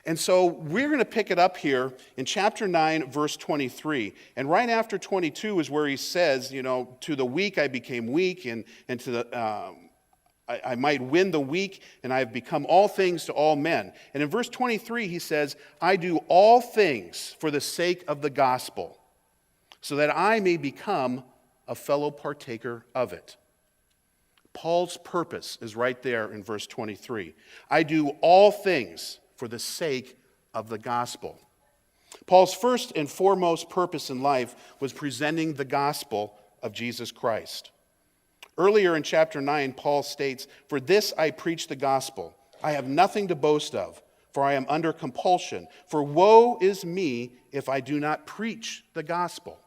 And so we're going to pick it up here in chapter 9, verse 23. And right after 22 is where he says, to the weak I became weak, and to the I might win the weak, and I have become all things to all men. And in verse 23 he says, I do all things for the sake of the gospel, so that I may become a fellow partaker of it. Paul's purpose is right there in verse 23. I do all things for the sake of the gospel. Paul's first and foremost purpose in life was presenting the gospel of Jesus Christ. Earlier in chapter 9, Paul states, for this I preach the gospel. I have nothing to boast of, for I am under compulsion. For woe is me if I do not preach the gospel.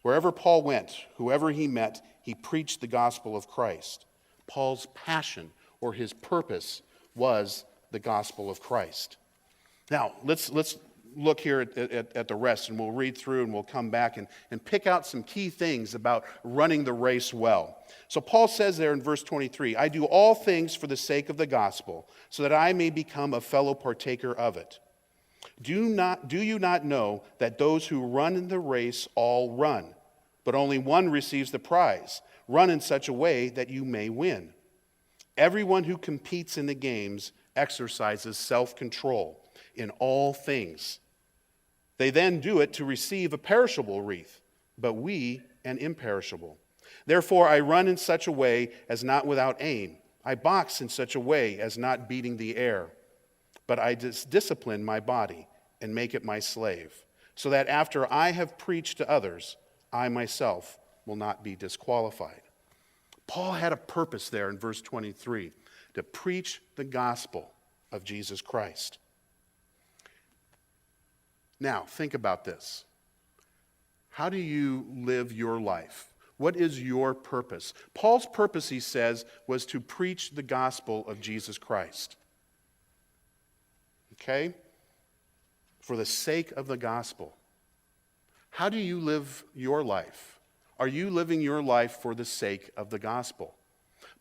Wherever Paul went, whoever he met, he preached the gospel of Christ. Paul's passion or his purpose was the gospel of Christ. Now, let's look here at the rest, and we'll read through and we'll come back and pick out some key things about running the race well. So Paul says there in verse 23, I do all things for the sake of the gospel, so that I may become a fellow partaker of it. Do you not know that those who run in the race all run, but only one receives the prize? Run in such a way that you may win. Everyone who competes in the games exercises self-control in all things. They then do it to receive a perishable wreath, but we an imperishable. Therefore I run in such a way as not without aim. I box in such a way as not beating the air. But I discipline my body and make it my slave, so that after I have preached to others, I myself will not be disqualified. Paul had a purpose there in verse 23, to preach the gospel of Jesus Christ. Now, think about this. How do you live your life? What is your purpose? Paul's purpose, he says, was to preach the gospel of Jesus Christ. Okay? For the sake of the gospel. How do you live your life? Are you living your life for the sake of the gospel?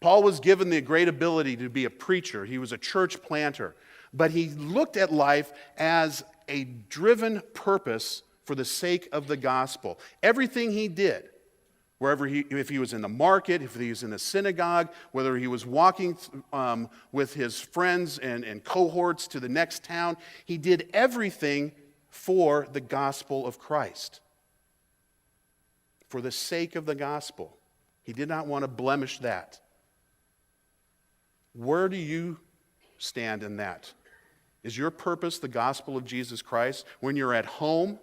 Paul was given the great ability to be a preacher. He was a church planter. But he looked at life as a driven purpose for the sake of the gospel. Everything he did, if he was in the market, if he was in the synagogue, whether he was walking with his friends and cohorts to the next town, he did everything for the gospel of Christ. For the sake of the gospel. He did not want to blemish that. Where do you stand in that? Is your purpose the gospel of Jesus Christ? When you're at home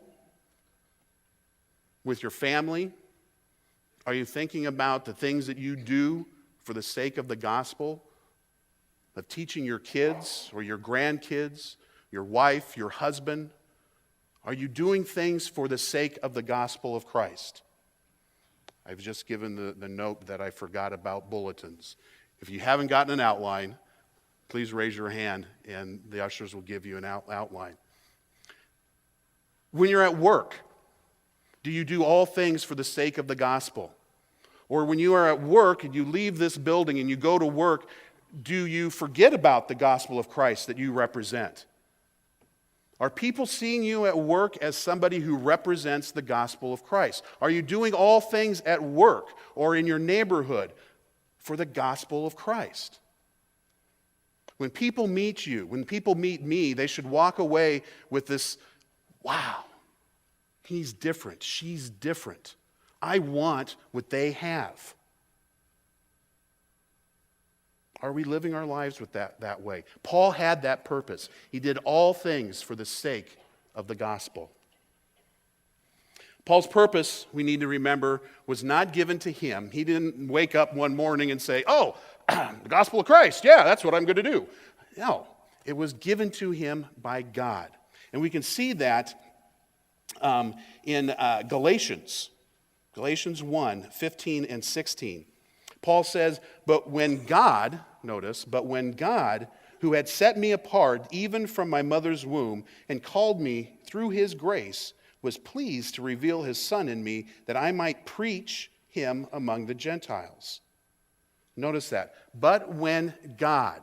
with your family, are you thinking about the things that you do for the sake of the gospel? Of teaching your kids or your grandkids, your wife, your husband? Are you doing things for the sake of the gospel of Christ? I've just given the note that I forgot about bulletins. If you haven't gotten an outline, please raise your hand and the ushers will give you an outline. When you're at work, do you do all things for the sake of the gospel? Or when you are at work and you leave this building and you go to work, do you forget about the gospel of Christ that you represent? Are people seeing you at work as somebody who represents the gospel of Christ? Are you doing all things at work or in your neighborhood for the gospel of Christ? When people meet you, when people meet me, they should walk away with this, wow, he's different, she's different. I want what they have. Are we living our lives with that way? Paul had that purpose. He did all things for the sake of the gospel. Paul's purpose, we need to remember, was not given to him. He didn't wake up one morning and say, oh, the gospel of Christ, yeah, that's what I'm going to do. No, it was given to him by God. And we can see that in Galatians 1, 15 and 16. Paul says, but when God, who had set me apart even from my mother's womb and called me through his grace, was pleased to reveal his Son in me that I might preach him among the Gentiles. Notice that. But when God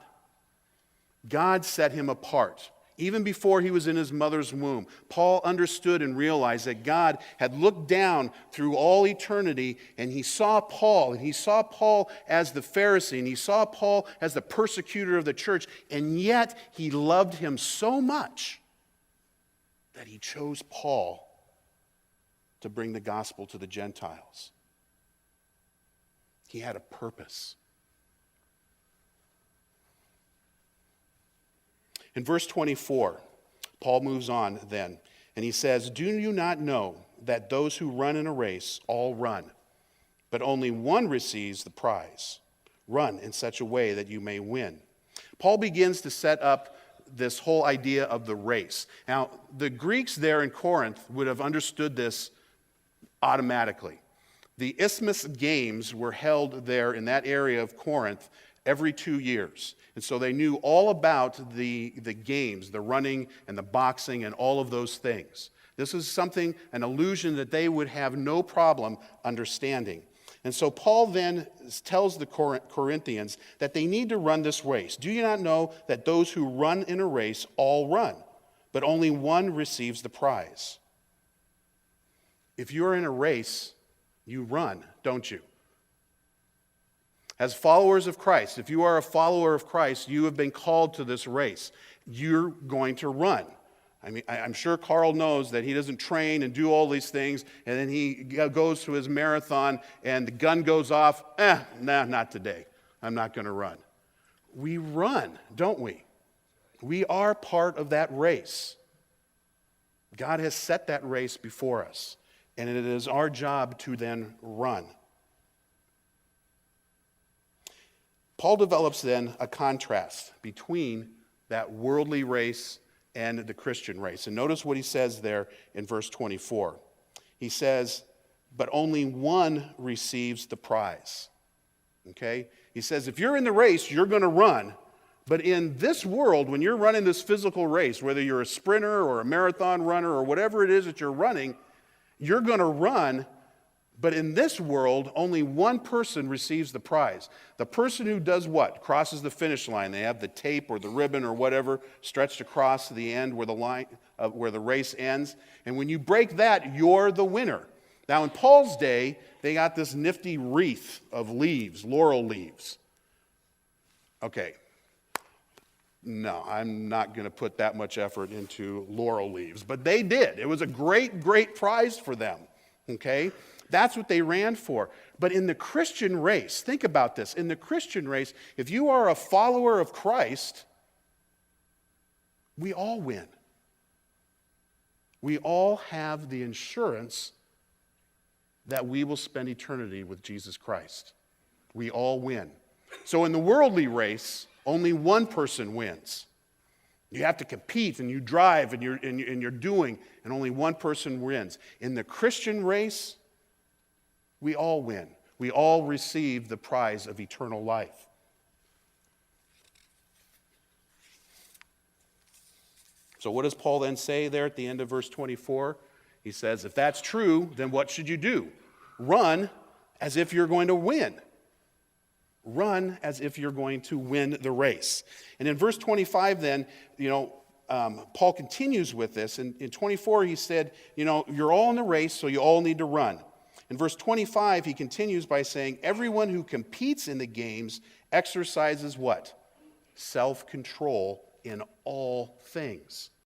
set him apart, Even before he was in his mother's womb, Paul understood and realized that God had looked down through all eternity, and he saw Paul as the Pharisee, and he saw Paul as the persecutor of the church, and yet he loved him so much that he chose Paul to bring the gospel to the Gentiles. He had a purpose. In verse 24, Paul moves on then, and he says, "Do you not know that those who run in a race all run, but only one receives the prize? Run in such a way that you may win." Paul begins to set up this whole idea of the race. Now, the Greeks there in Corinth would have understood this automatically. The Isthmus Games were held there in that area of Corinth every 2 years. And so they knew all about the games, the running and the boxing and all of those things. This is something, an illusion that they would have no problem understanding. And so Paul then tells the Corinthians that they need to run this race. "Do you not know that those who run in a race all run, but only one receives the prize?" If you're in a race, you run, don't you? As followers of Christ, if you are a follower of Christ, you have been called to this race. You're going to run. I mean, I'm sure Carl knows that he doesn't train and do all these things, and then he goes to his marathon, and the gun goes off. Not today. I'm not going to run. We run, don't we? We are part of that race. God has set that race before us, and it is our job to then run. Paul develops then a contrast between that worldly race and the Christian race. And notice what he says there in verse 24. He says, "But only one receives the prize." Okay? He says, if you're in the race, you're going to run. But in this world, when you're running this physical race, whether you're a sprinter or a marathon runner or whatever it is that you're running, you're going to run. But in this world, only one person receives the prize. The person who does what? Crosses the finish line. They have the tape or the ribbon or whatever stretched across to the end where the race ends. And when you break that, you're the winner. Now, in Paul's day, they got this nifty wreath of leaves, laurel leaves. Okay. No, I'm not going to put that much effort into laurel leaves. But they did. It was a great, great prize for them. Okay? That's what they ran for. But in the Christian race, think about this. In the Christian race, if you are a follower of Christ, we all win. We all have the insurance that we will spend eternity with Jesus Christ. We all win. So in the worldly race, only one person wins. You have to compete and you drive and you're doing, and only one person wins. In the Christian race, we all win. We all receive the prize of eternal life. So what does Paul then say there at the end of verse 24? He says, if that's true, then what should you do? Run as if you're going to win. Run as if you're going to win the race. And in verse 25 then, Paul continues with this. In 24 he said, you're all in the race, so you all need to run. In verse 25, he continues by saying, everyone who competes in the games exercises what? Self-control in all things.